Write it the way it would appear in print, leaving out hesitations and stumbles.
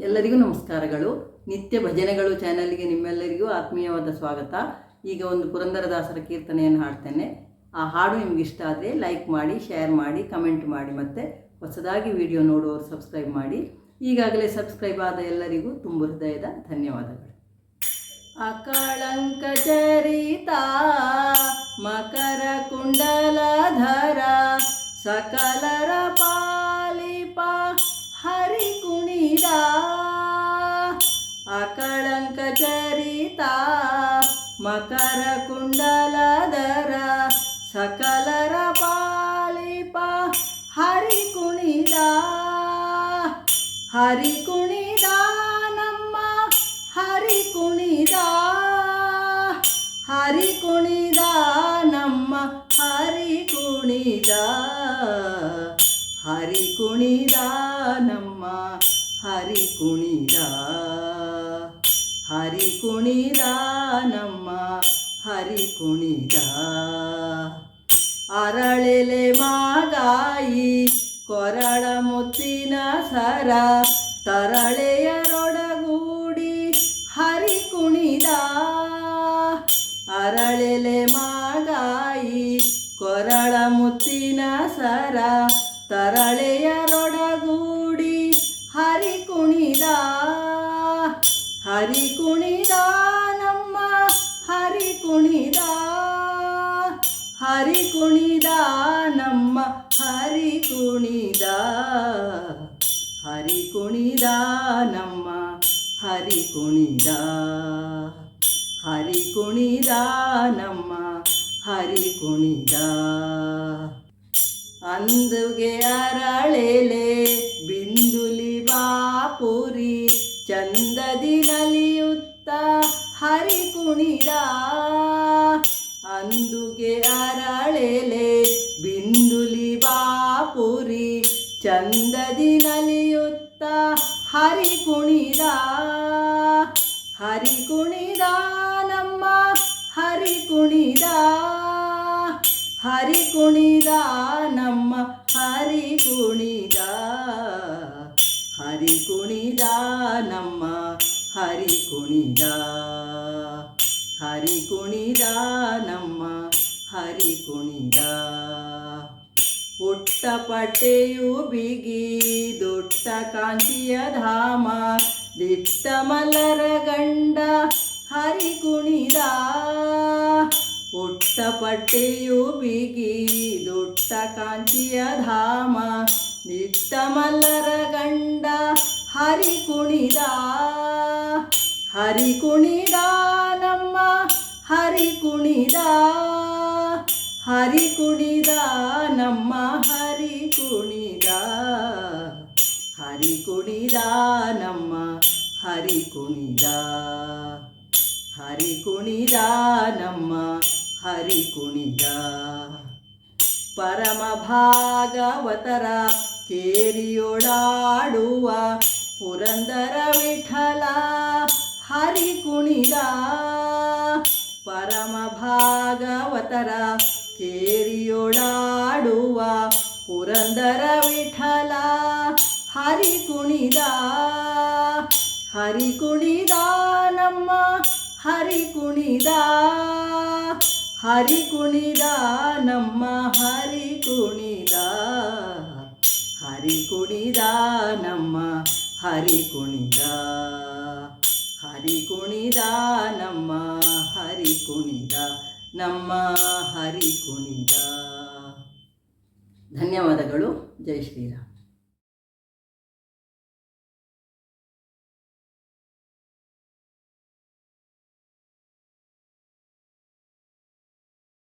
ಎಲ್ಲರಿಗೂ ನಮಸ್ಕಾರಗಳು. ನಿತ್ಯ ಭಜನೆಗಳು ಚಾನಲ್ಗೆ ನಿಮ್ಮೆಲ್ಲರಿಗೂ ಆತ್ಮೀಯವಾದ ಸ್ವಾಗತ. ಈಗ ಒಂದು ಪುರಂದರದಾಸರ ಕೀರ್ತನೆಯನ್ನು ಹಾಡ್ತೇನೆ. ಆ ಹಾಡು ನಿಮ್ಗೆ ಇಷ್ಟ ಆದರೆ ಲೈಕ್ ಮಾಡಿ, ಶೇರ್ ಮಾಡಿ, ಕಮೆಂಟ್ ಮಾಡಿ, ಮತ್ತು ಹೊಸದಾಗಿ ವಿಡಿಯೋ ನೋಡುವವರು ಸಬ್ಸ್ಕ್ರೈಬ್ ಮಾಡಿ. ಈಗಾಗಲೇ ಸಬ್ಸ್ಕ್ರೈಬ್ ಆದ ಎಲ್ಲರಿಗೂ ತುಂಬ ಹೃದಯದ ಧನ್ಯವಾದಗಳು. ಅಕಳಂಕ ಚರಿತ ಮಕರ ಕುಂಡಲಧರ ಸಕಲರ ಪಾಲಿಪ ಹರಿ ಕುಣಿದ. ಅಕಳಂಕ ಚರಿತ ಮಕರ ಕುಂಡಲಧರ ಸಕಲರ ಪಾಲಿಪ ಹರಿ ಕುಣಿದ. ಹರಿ ಕುಣಿದ ನಮ್ಮ ಹರಿ ಕುಣಿದ. ಹರಿ ಕುಣಿದ ನಮ್ಮ ಹರಿ ಕುಣಿದ. ಹರಿ ಕುಣಿದ ನಮ್ಮ ಹರಿ ಕುಣಿದ. ಹರಿ ಕುಣಿದ ನಮ್ಮ ಹರಿ ಕುಣಿದ. ಅರಳೆಲೆ ಮಾಗಾಯಿ ಕೊರಳ ಮುತ್ತಿನ ಸರ ತರಳೆಯರೊಡಗೂಡಿ ಹರಿ ಕುಣಿದ. ಅರಳೆಲೆ ಮಾಗಾಯಿ ಕೊರಳ ಮುತ್ತಿನ ಸರ ತರಳೆಯರೊಡಗೂಡಿ ಹರಿ ಕುಣಿದ. ಹರಿ ಕುಣಿದ ನಮ್ಮ ಹರಿ ಕುಣಿದ. ಹರಿ ಕುಣಿದ ನಮ್ಮ ಹರಿ ಕುಣಿದ. ಹರಿ ಕುಣಿದ ನಮ್ಮ ಹರಿ ಕುಣಿದ. ಹರಿ ಕುಣಿದ ನಮ್ಮ ಹರಿ ಕುಣಿದ. ಅಂದುಗೆ ಅರಳೆಲೆ ಬಿಂದುಲಿ ಬಾಪುರಿ ಚಂದದಿ ನಲಿಯುತ್ತ ಹರಿ ಕುಣಿದ. ಅಂದುಗೆ ಅರಳೆಲೆ ಬಿಂದುಲಿ ಬಾಪುರಿ ಚಂದದಿ ನಲಿಯುತ್ತ ಹರಿ ಕುಣಿದ. ಹರಿ ಕುಣಿದ ನಮ್ಮ ಹರಿ ಕುಣಿದ. ಹರಿ ಕುಣಿದ ನಮ್ಮ ಹರಿ ಕುಣಿದ. ಹರಿ ಕುಣಿದ ನಮ್ಮ ಹರಿ ಕುಣಿದ. ಹರಿ ಕುಣಿದ ನಮ್ಮ ಹರಿ ಕುಣಿದ. ಪುಟ್ಟ ಪಟ್ಟೆಯು ಬಿಗಿ ದೊಡ್ಡ ಕಾಂತಿಯ ಧಾಮ ದಿಟ್ಟ ಮಲ್ಲರ ಗಂಡ ಹರಿ ಕುಣಿದ. ಪುಟ್ಟ ಪಟ್ಟೆಯು ಬಿಗಿ ದೊಡ್ಡ ಕಾಂತಿಯ ಧಾಮ ದಿಟ್ಟ ಮಲ್ಲರ ಗಂಡ ಹರಿ ಕುಣಿದ. ಹರಿ ಕುಣಿದ ನಮ್ಮ ಹರಿ ಕುಣಿದ. ಹರಿ ಕುಣಿದ ನಮ್ಮ ಹರಿ ಕುಣಿದ. ಹರಿ ಕುಣಿದ ನಮ್ಮ ಹರಿ ಕುಣಿದ. ಹರಿ ಕುಣಿದ ನಮ್ಮ ಹರಿ ಕುಣಿದ. ಪರಮ ಭಾಗವತರ ಕೇರಿಯೊಳಾಡುವ ಪುರಂದರ ವಿಠಲ ಹರಿ ಕುಣಿದ. ಪರಮ ಭಾಗವತರ ಕೇರಿಯೊಳಾಡುವ ಪುರಂದರ ವಿಠಲ ಹರಿ ಕುಣಿದ. ಹರಿ ಕುಣಿದ ನಮ್ಮ ಹರಿ ಕುಣಿದ. ಹರಿ ಕುಣಿದ ನಮ್ಮ ಹರಿ ಕುಣಿದ. ಹರಿ ಕುಣಿದ ನಮ್ಮ ಹರಿ ಕುಣಿದ. ಹರಿ ಕುಣಿದ ನಮ್ಮ ಹರಿ ಕುಣಿದ. ನಮ್ಮ ಹರಿ ಕುಣಿದ. ಧನ್ಯವಾದಗಳು. ಜೈ ಶ್ರೀರಾಮ್.